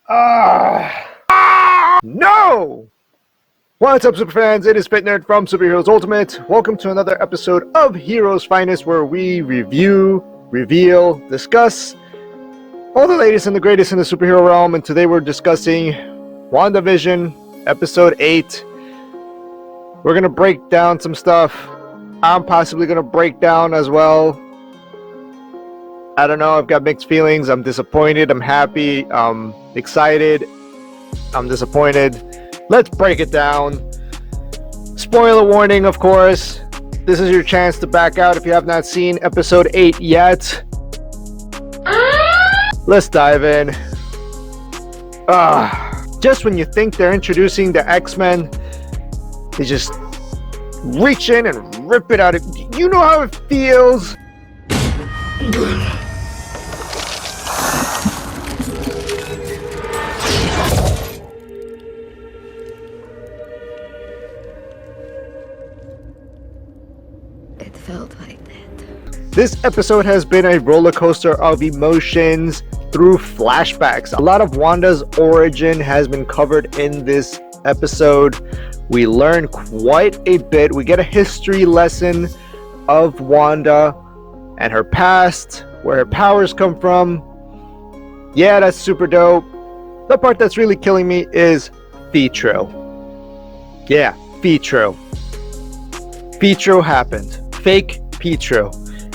No! What's up, superfans? It is Pit Nerd from Superheroes Ultimate. Welcome to another episode of Heroes Finest, where we review, reveal, discuss all the latest and the greatest in the superhero realm. And today we're discussing WandaVision, episode 8. We're going to break down some stuff. I'm possibly going to break down as well. I don't know, I've got mixed feelings. I'm disappointed, I'm happy, I'm excited, I'm disappointed. Let's break it down. Spoiler warning, of course. This is your chance to back out if you have not seen episode 8 yet. Let's dive in. Just when you think they're introducing the X-Men, they just reach in and rip it out. You know how it feels? It felt like that. This episode has been a roller coaster of emotions through flashbacks. A lot of Wanda's origin has been covered in this episode. We learn quite a bit. We get a history lesson of Wanda and her past, where her powers come from. Yeah, that's super dope. The part that's really killing me is Pietro. Yeah, Pietro. Pietro happened. Fake Pietro.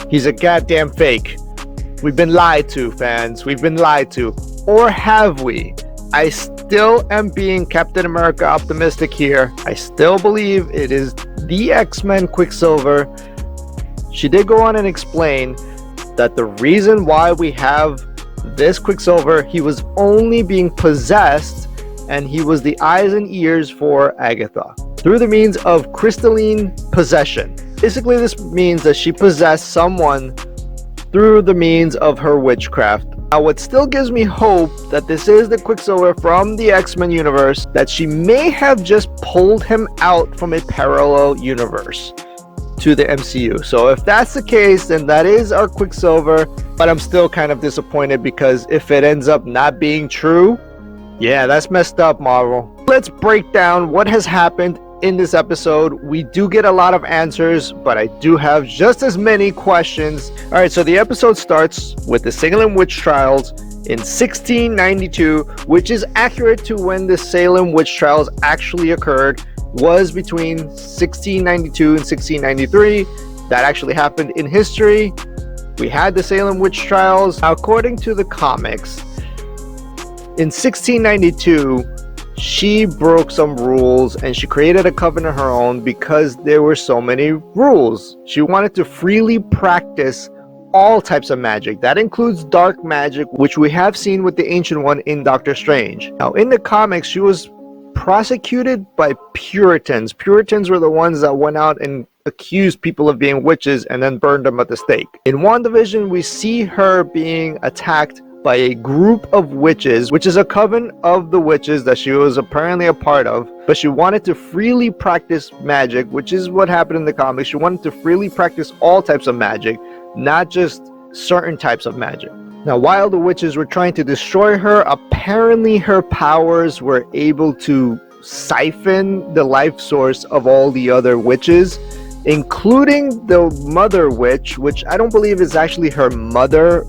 He's a goddamn fake. We've been lied to, fans. We've been lied to. Or have we? I still am being Captain America optimistic here. I still believe it is the X-Men Quicksilver. She did go on and explain that the reason why we have this Quicksilver, he was only being possessed, and he was the eyes and ears for Agatha through the means of crystalline possession. Basically, this means that she possessed someone through the means of her witchcraft. Now, what still gives me hope that this is the Quicksilver from the X-Men universe, that she may have just pulled him out from a parallel universe to the MCU. So if that's the case, then that is our Quicksilver, but I'm still kind of disappointed because if it ends up not being true, yeah, that's messed up, Marvel. Let's break down what has happened in this episode. We do get a lot of answers, but I do have just as many questions. All right, so the episode starts with the Salem witch trials in 1692, which is accurate to when the Salem witch trials actually occurred. Was between 1692 and 1693. That actually happened in history. We had the Salem witch trials. Now, according to the comics, in 1692, she broke some rules and she created a coven of her own because there were so many rules. She wanted to freely practice all types of magic. That includes dark magic, which we have seen with the Ancient One in Doctor Strange. Now, in the comics, she was prosecuted by Puritans. Puritans were the ones that went out and accused people of being witches and then burned them at the stake. In WandaVision, we see her being attacked by a group of witches, which is a coven of the witches that she was apparently a part of, but she wanted to freely practice magic, which is what happened in the comics. She wanted to freely practice all types of magic, not just certain types of magic. Now, while the witches were trying to destroy her, apparently her powers were able to siphon the life source of all the other witches, including the mother witch, which I don't believe is actually her mother,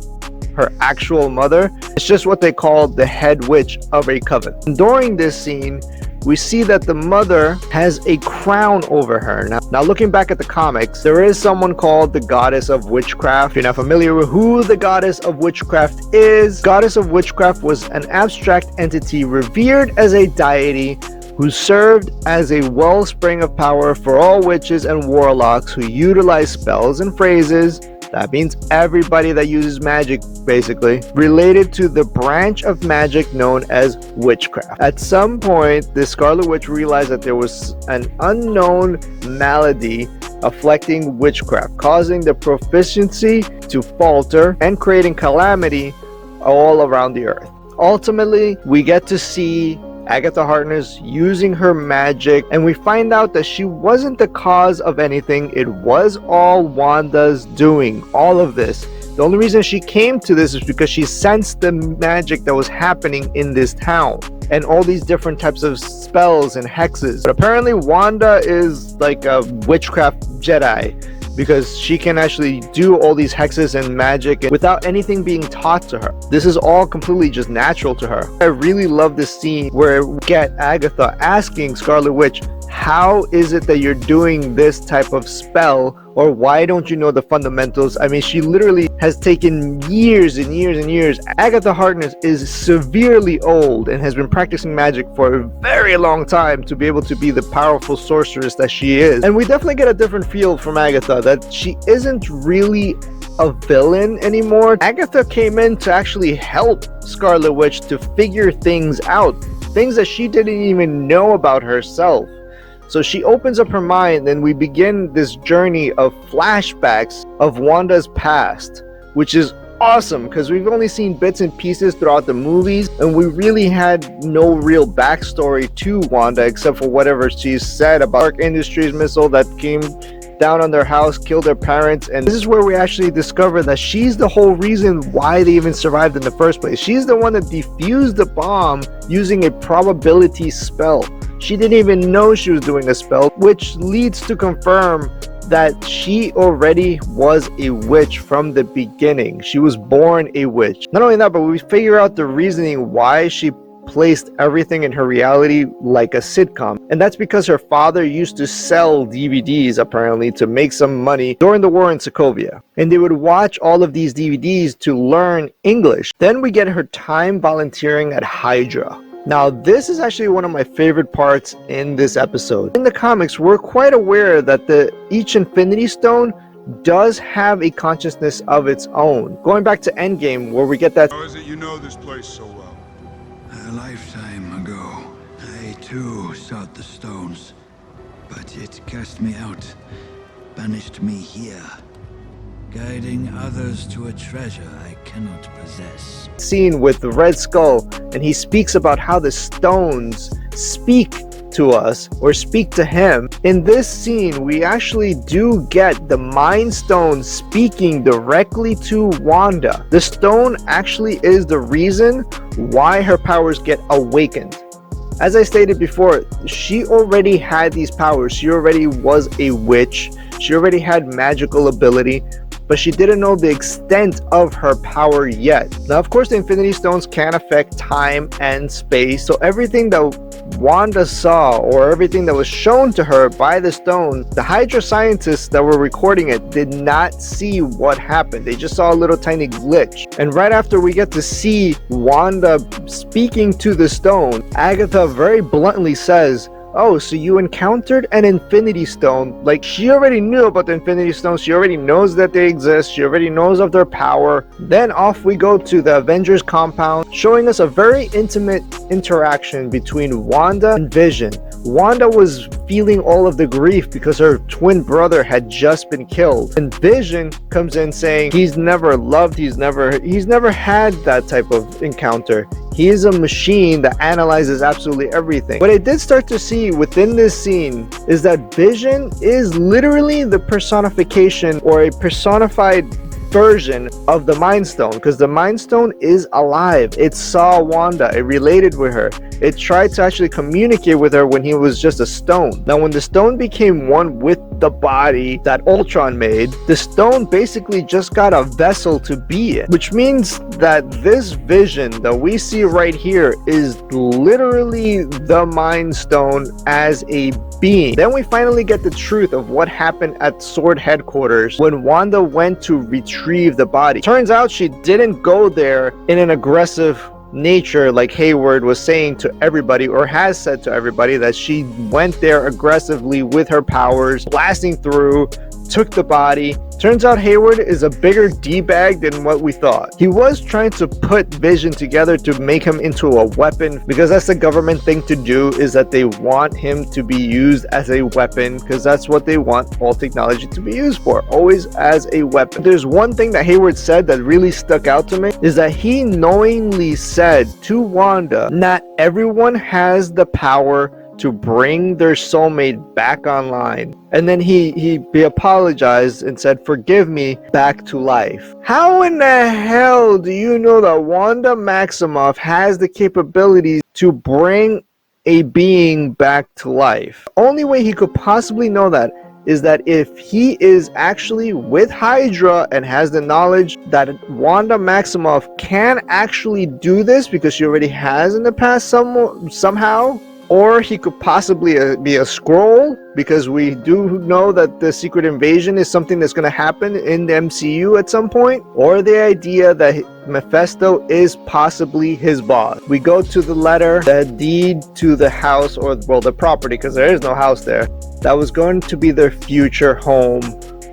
her actual mother. It's just what they call the head witch of a coven. During this scene, we see that the mother has a crown over her. Now looking back at the comics, there is someone called the Goddess of Witchcraft. If you're not familiar with who the Goddess of Witchcraft is, Goddess of Witchcraft was an abstract entity revered as a deity who served as a wellspring of power for all witches and warlocks who utilize spells and phrases. That means everybody that uses magic, basically, related to the branch of magic known as witchcraft. At some point, the Scarlet Witch realized that there was an unknown malady afflicting witchcraft, causing the proficiency to falter and creating calamity all around the earth. Ultimately, we get to see Agatha Harkness using her magic, and we find out that she wasn't the cause of anything. It was all Wanda's doing. All of this The only reason she came to this is because she sensed the magic that was happening in this town and all these different types of spells and hexes. But apparently Wanda is like a witchcraft Jedi, because she can actually do all these hexes and magic without anything being taught to her. This is all completely just natural to her. I really love this scene where we get Agatha asking Scarlet Witch, how is it that you're doing this type of spell, or why don't you know the fundamentals? I mean, she literally has taken years and years and years. Agatha Harkness is severely old and has been practicing magic for a very long time to be able to be the powerful sorceress that she is. And we definitely get a different feel from Agatha, that she isn't really a villain anymore. Agatha came in to actually help Scarlet Witch to figure things out, things that she didn't even know about herself. So she opens up her mind, and we begin this journey of flashbacks of Wanda's past, which is awesome because we've only seen bits and pieces throughout the movies, and we really had no real backstory to Wanda except for whatever she said about Stark Industries missile that came down on their house, killed their parents. And this is where we actually discover that she's the whole reason why they even survived in the first place. She's the one that defused the bomb using a probability spell. She didn't even know she was doing a spell, which leads to confirm that she already was a witch from the beginning. She was born a witch. Not only that, but we figure out the reasoning why she placed everything in her reality like a sitcom. And that's because her father used to sell DVDs apparently to make some money during the war in Sokovia. And they would watch all of these DVDs to learn English. Then we get her time volunteering at Hydra. Now, this is actually one of my favorite parts in this episode. In the comics, we're quite aware that each Infinity Stone does have a consciousness of its own. Going back to Endgame, where we get that... How is it you know this place so well? A lifetime ago, I too sought the stones, but it cast me out, banished me here, guiding others to a treasure I cannot possess. Scene with the Red Skull, and he speaks about how the stones speak to us or speak to him. In this scene, we actually do get the Mind Stone speaking directly to Wanda. The stone actually is the reason why her powers get awakened. As I stated before, she already had these powers. She already was a witch. She already had magical ability, but she didn't know the extent of her power yet. Now, of course, the Infinity Stones can affect time and space, so everything that Wanda saw, or everything that was shown to her by the stone, the Hydra scientists that were recording it did not see what happened. They just saw a little tiny glitch. And right after we get to see Wanda speaking to the stone, Agatha very bluntly says, oh, so you encountered an Infinity Stone. Like, she already knew about the Infinity Stones. She already knows that they exist. She already knows of their power. Then off we go to the Avengers compound, showing us a very intimate interaction between Wanda and Vision. Wanda was feeling all of the grief because her twin brother had just been killed. And Vision comes in saying he's never loved, he's never had that type of encounter. He is a machine that analyzes absolutely everything. What I did start to see within this scene is that Vision is literally the personification, or a personified version of the Mind Stone, because the Mind Stone is alive. It saw Wanda, it related with her, it tried to actually communicate with her when he was just a stone. Now, when the stone became one with the body that Ultron made, the stone basically just got a vessel to be in, which means that this Vision that we see right here is literally the Mind Stone as a being. Then we finally get the truth of what happened at Sword headquarters when Wanda went to retrieve the body. Turns out she didn't go there in an aggressive nature like Hayward was saying to everybody, or has said to everybody, that she went there aggressively with her powers, blasting through, took the body. Turns out Hayward is a bigger D-bag than what we thought. He was trying to put Vision together to make him into a weapon, because that's the government thing to do, is that they want him to be used as a weapon, because that's what they want all technology to be used for, always as a weapon. There's one thing that Hayward said that really stuck out to me, is that he knowingly said to Wanda, not everyone has the power to bring their soulmate back online. And then he apologized and said, "Forgive me, back to life." How in the hell do you know that Wanda Maximoff has the capabilities to bring a being back to life? Only way he could possibly know that is that if he is actually with Hydra and has the knowledge that Wanda Maximoff can actually do this because she already has in the past somehow, or he could possibly be a Skrull, because we do know that the secret invasion is something that's going to happen in the MCU at some point, or the idea that Mephisto is possibly his boss. We go to the letter, the deed to the house, or well, the property, because there is no house there, that was going to be their future home,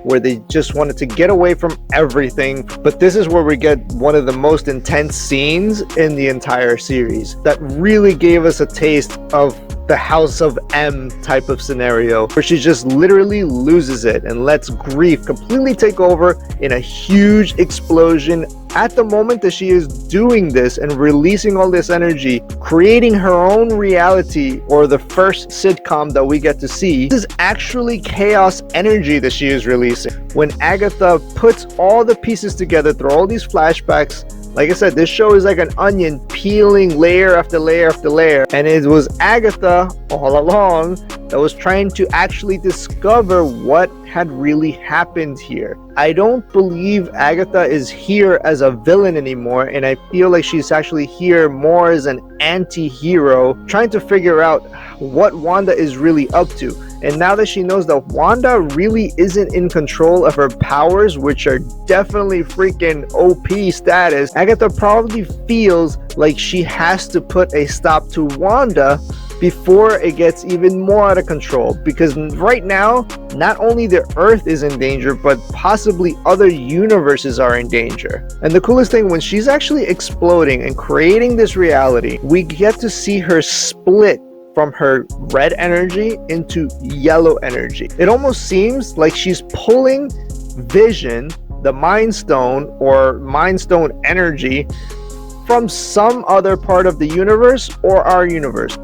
where they just wanted to get away from everything. But this is where we get one of the most intense scenes in the entire series that really gave us a taste of the House of M type of scenario, where she just literally loses it and lets grief completely take over in a huge explosion at the moment that she is doing this and releasing all this energy, creating her own reality, or the first sitcom that we get to see. This is actually chaos energy that she is releasing. When Agatha puts all the pieces together through all these flashbacks, like I said, this show is like an onion peeling layer after layer after layer, and it was Agatha all along that was trying to actually discover what had really happened here. I don't believe Agatha is here as a villain anymore, and I feel like she's actually here more as an anti-hero, trying to figure out what Wanda is really up to. And now that she knows that Wanda really isn't in control of her powers, which are definitely freaking OP status, Agatha probably feels like she has to put a stop to Wanda before it gets even more out of control. Because right now, not only the Earth is in danger, but possibly other universes are in danger. And the coolest thing, when she's actually exploding and creating this reality, we get to see her split from her red energy into yellow energy. It almost seems like she's pulling Vision, the Mind Stone or Mind Stone energy, from some other part of the universe or our universe.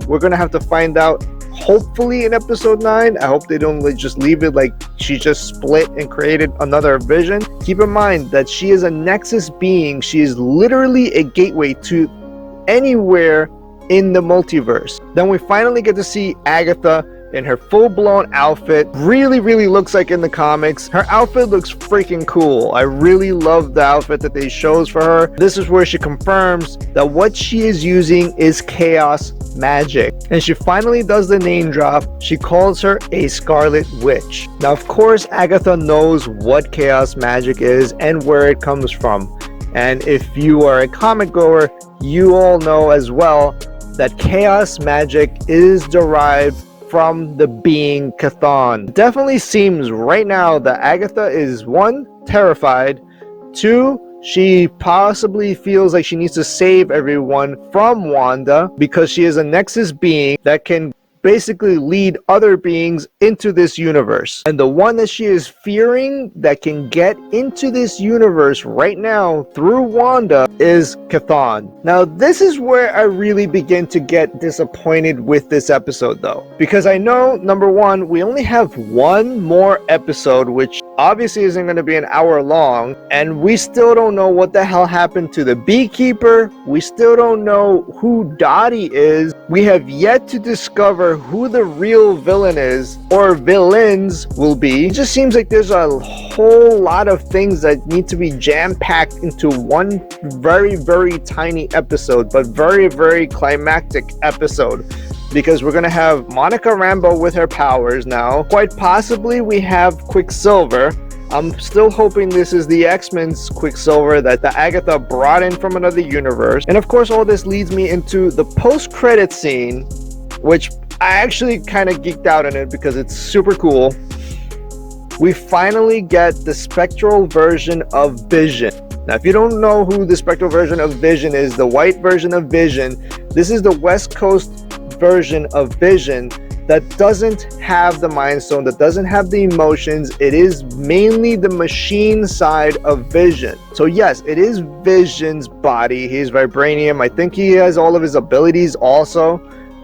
We're gonna have to find out, hopefully in episode 9. I hope they don't just leave it like she just split and created another Vision. Keep in mind that she is a Nexus being. She is literally a gateway to anywhere in the multiverse. Then we finally get to see Agatha in her full-blown outfit. Really looks like in the comics. Her outfit looks freaking cool. I really love the outfit that they chose for her. This is where she confirms that what she is using is chaos magic. And she finally does the name drop. She calls her a Scarlet Witch. Now, of course, Agatha knows what chaos magic is and where it comes from. And if you are a comic goer, you all know as well that chaos magic is derived from the being Chthon. It definitely seems right now that Agatha is, 1, terrified, 2, she possibly feels like she needs to save everyone from Wanda, because she is a Nexus being that can basically lead other beings into this universe. And the one that she is fearing that can get into this universe right now through Wanda is Chthon. Now, this is where I really begin to get disappointed with this episode though, because I know, number one, we only have one more episode, which obviously isn't going to be an hour long, and we still don't know what the hell happened to the beekeeper. We still don't know who Dottie is. We have yet to discover who the real villain is, or villains will be. It just seems like there's a whole lot of things that need to be jam-packed into one very tiny episode, but very climactic episode. Because we're going to have Monica Rambeau with her powers now. Quite possibly we have Quicksilver. I'm still hoping this is the X-Men's Quicksilver that the Agatha brought in from another universe. And of course, all this leads me into the post-credit scene, which I actually kind of geeked out on it because it's super cool. We finally get the spectral version of Vision. Now, if you don't know who the spectral version of Vision is, the white version of Vision, this is the West Coast version of Vision that doesn't have the Mind Stone, that doesn't have the emotions. It is mainly the machine side of Vision. So yes, it is Vision's body. He's vibranium. I think he has all of his abilities also,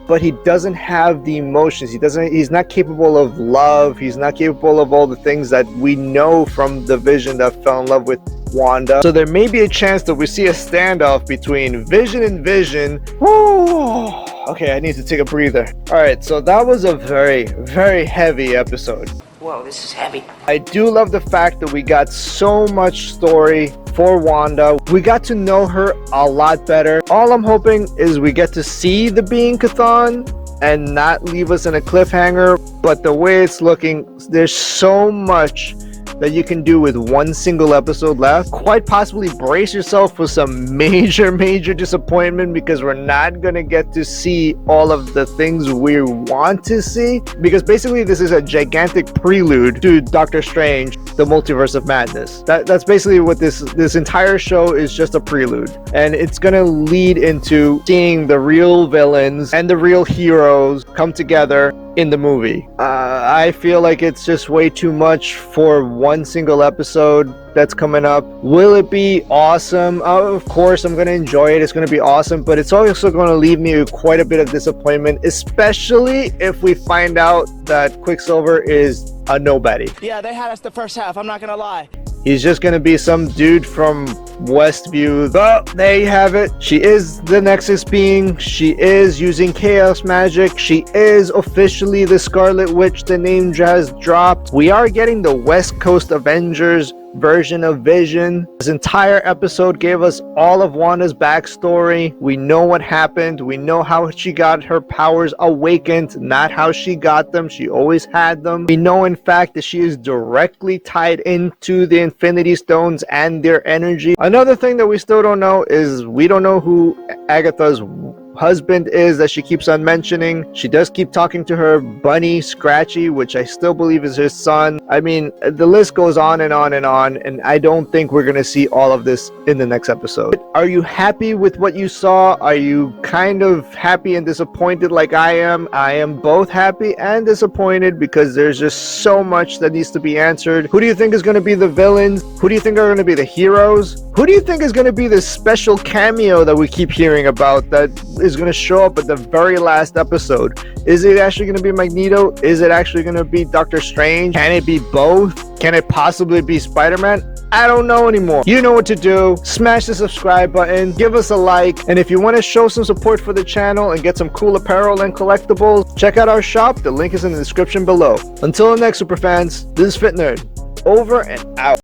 but he doesn't have the emotions. He's not capable of love. He's not capable of all the things that we know from the Vision that fell in love with Wanda. So there may be a chance that we see a standoff between Vision and Vision. Woo! Okay, I need to take a breather. All right, so that was a very, very heavy episode. Whoa, this is heavy. I do love the fact that we got so much story for Wanda. We got to know her a lot better. All I'm hoping is we get to see the being Chthon and not leave us in a cliffhanger. But the way it's looking, there's so much that you can do with one single episode left. Quite possibly brace yourself for some major disappointment, because we're not gonna get to see all of the things we want to see, because basically this is a gigantic prelude to Doctor Strange, the Multiverse of Madness. That's basically what this entire show is, just a prelude, and it's gonna lead into seeing the real villains and the real heroes come together in the movie. I feel like it's just way too much for one single episode that's coming up. Will it be awesome? Of course, I'm going to enjoy it. It's going to be awesome, but it's also going to leave me with quite a bit of disappointment, especially if we find out that Quicksilver is a nobody. Yeah, they had us the first half, I'm not gonna lie. He's just gonna be some dude from Westview. But there you have it. She is the Nexus being. She is using chaos magic. She is officially the Scarlet Witch. The name has dropped. We are getting the West Coast Avengers version of Vision. This entire episode gave us all of Wanda's backstory. We know what happened. We know how she got her powers awakened, not how she got them. She always had them. We know, in fact, that she is directly tied into the Infinity Stones and their energy. Another thing that we still don't know is we don't know who Agatha's husband is that she keeps on mentioning. She does keep talking to her bunny Scratchy, which I still believe is her son. I mean, the list goes on and on and on, and I don't think we're gonna see all of this in the next episode. Are you happy with what you saw? Are you kind of happy and disappointed like I am? I am both happy and disappointed because there's just so much that needs to be answered. Who do you think is gonna be the villains? Who do you think are gonna be the heroes? Who do you think is gonna be this special cameo that we keep hearing about that is going to show up at the very last episode? Is it actually going to be Magneto? Is it actually going to be Doctor Strange? Can it be both? Can it possibly be Spider-Man? I don't know anymore. You know what to do. Smash the subscribe button, give us a like, and if you want to show some support for the channel and get some cool apparel and collectibles, check out our shop. The link is in the description below. Until the next super fans, this is Fit Nerd, over and out.